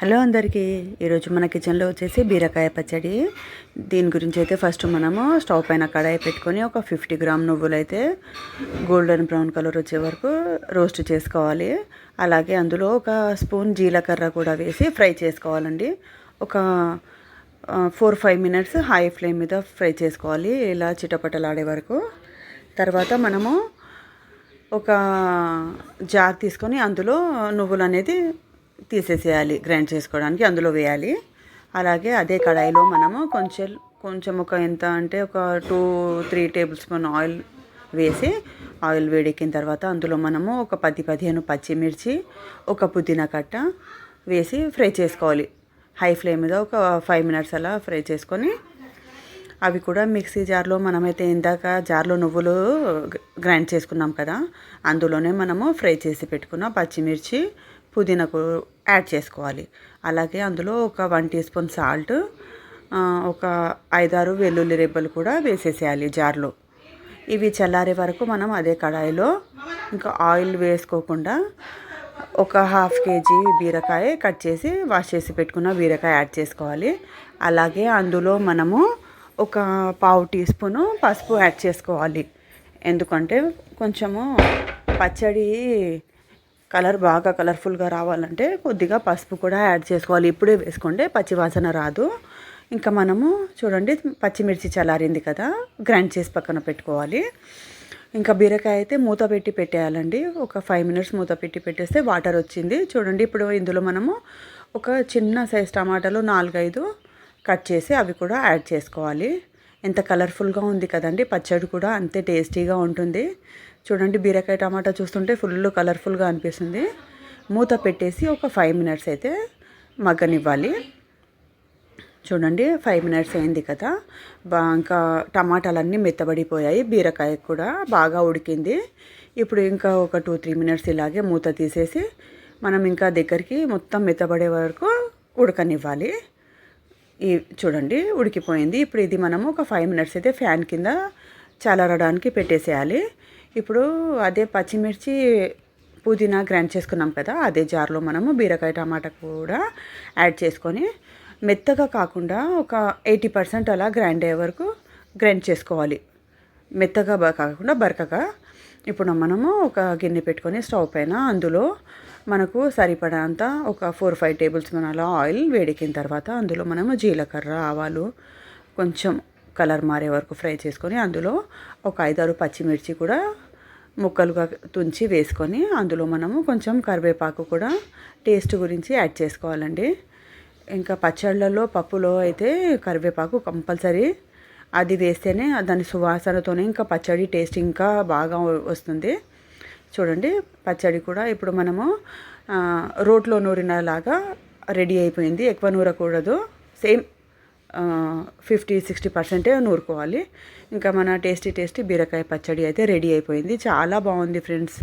Hello అందరికీ, ఈరోజు మన కిచెన్లో వచ్చేసి బీరకాయ పచ్చడి. దీని గురించి అయితే ఫస్ట్ మనము స్టవ్ పైన కడాయి పెట్టుకొని ఒక 50 గ్రామ్ నువ్వులు అయితే గోల్డెన్ బ్రౌన్ కలర్ వచ్చే వరకు రోస్ట్ చేసుకోవాలి. అలాగే అందులో ఒక స్పూన్ జీలకర్ర కూడా వేసి ఫ్రై చేసుకోవాలండి. ఒక 4-5 మినిట్స్ హై ఫ్లేమ్ మీద ఫ్రై చేసుకోవాలి, ఇలా చిటపటలాడే వరకు. తర్వాత మనము ఒక జార్ తీసుకొని అందులో నువ్వులు అనేది తీసేసేయాలి, గ్రైండ్ చేసుకోవడానికి అందులో వేయాలి. అలాగే అదే కడాయిలో మనము కొంచెం ఒక ఎంత అంటే ఒక 2-3 టేబుల్ స్పూన్ ఆయిల్ వేసి, ఆయిల్ వేడెక్కిన తర్వాత అందులో మనము ఒక 10-15 పచ్చిమిర్చి, ఒక పుదీనా కట్ట వేసి ఫ్రై చేసుకోవాలి. హై ఫ్లేమ్ మీద ఒక 5 మినిట్స్ అలా ఫ్రై చేసుకొని అవి కూడా మిక్సీ జార్లో మనమైతే ఇందాక జార్లో నువ్వులు గ్రైండ్ చేసుకున్నాం కదా, అందులోనే మనము ఫ్రై చేసి పెట్టుకున్న పచ్చిమిర్చి, పుదీనాకు యాడ్ చేసుకోవాలి. అలాగే అందులో ఒక 1 టీ స్పూన్ సాల్ట్, ఒక 5-6 వెల్లుల్లి రెబ్బలు కూడా వేసేసేయాలి జార్లో. ఇవి చల్లారే వరకు మనం అదే కడాయిలో ఇంకా ఆయిల్ వేసుకోకుండా ఒక 1/2 కేజీ బీరకాయ కట్ చేసి వాష్ చేసి పెట్టుకున్న బీరకాయ యాడ్ చేసుకోవాలి. అలాగే అందులో మనము ఒక 1/2 టీ స్పూను పసుపు యాడ్ చేసుకోవాలి. ఎందుకంటే కొంచెము పచ్చడి కలర్ బాగా కలర్ఫుల్గా రావాలంటే కొద్దిగా పసుపు కూడా యాడ్ చేసుకోవాలి. ఇప్పుడే వేసుకుంటే పచ్చివాసన రాదు. ఇంకా మనము చూడండి, పచ్చిమిర్చి చల్లారింది కదా, గ్రైండ్ చేసి పక్కన పెట్టుకోవాలి. ఇంకా బీరకాయ అయితే మూత పెట్టి పెట్టేయాలండి. ఒక 5 మినిట్స్ మూత పెట్టి పెట్టేస్తే వాటర్ వచ్చింది చూడండి. ఇప్పుడు ఇందులో మనము ఒక చిన్న సైజ్ టమాటాలు 4-5 కట్ చేసి అవి కూడా యాడ్ చేసుకోవాలి. ఎంత కలర్ఫుల్గా ఉంది కదండి, పచ్చడి కూడా అంతే టేస్టీగా ఉంటుంది. చూడండి, బీరకాయ టమాటా చూస్తుంటే ఫుల్ కలర్ఫుల్గా అనిపిస్తుంది. మూత పెట్టేసి ఒక 5 మినిట్స్ అయితే మగ్గనివ్వాలి. చూడండి, 5 మినిట్స్ అయింది కదా, ఇంకా టమాటాలన్నీ మెత్తబడిపోయాయి, బీరకాయ కూడా బాగా ఉడికింది. ఇప్పుడు ఇంకా ఒక 2-3 మినిట్స్ ఇలాగే మూత తీసేసి మనం ఇంకా దగ్గరికి మొత్తం మెత్తబడే వరకు ఉడకనివ్వాలి. చూడండి, ఉడికిపోయింది. ఇప్పుడు ఇది మనము ఒక 5 మినిట్స్ అయితే ఫ్యాన్ కింద చల్లారడానికి పెట్టేసేయాలి. ఇప్పుడు అదే పచ్చిమిర్చి, పుదీనా గ్రైండ్ చేసుకున్నాం కదా, అదే జార్లో మనము బీరకాయ టమాటా కూడా యాడ్ చేసుకొని మెత్తగా కాకుండా ఒక 80% అలా గ్రైండ్ అయ్యే వరకు గ్రైండ్ చేసుకోవాలి. మెత్తగా కాకుండా బరకగా. ఇప్పుడు మనము ఒక గిన్నె పెట్టుకొని స్టవ్ పైన అందులో మనకు సరిపడంత ఒక 4-5 టేబుల్ స్పూన్ అలా ఆయిల్ వేడెక్కిన తర్వాత అందులో మనము జీలకర్ర, ఆవాలు కొంచెం కలర్ మారే వరకు ఫ్రై చేసుకొని అందులో ఒక 5-6 పచ్చిమిర్చి కూడా ముక్కలుగా తుంచి వేసుకొని అందులో మనము కొంచెం కరివేపాకు కూడా టేస్ట్ గురించి యాడ్ చేసుకోవాలండి. ఇంకా పచ్చళ్ళలో, పప్పులో అయితే కరివేపాకు కంపల్సరీ, అది వేస్తేనే దాని సువాసనతోనే ఇంకా పచ్చడి టేస్ట్ ఇంకా బాగా వస్తుంది. చూడండి, పచ్చడి కూడా ఇప్పుడు మనము రోట్లో నూరినలాగా రెడీ అయిపోయింది. ఎక్కువ నూరకూడదు, సేమ్ 50-60% నూరుకోవాలి. ఇంకా మన టేస్టీ బీరకాయ పచ్చడి అయితే రెడీ అయిపోయింది. చాలా బాగుంది ఫ్రెండ్స్.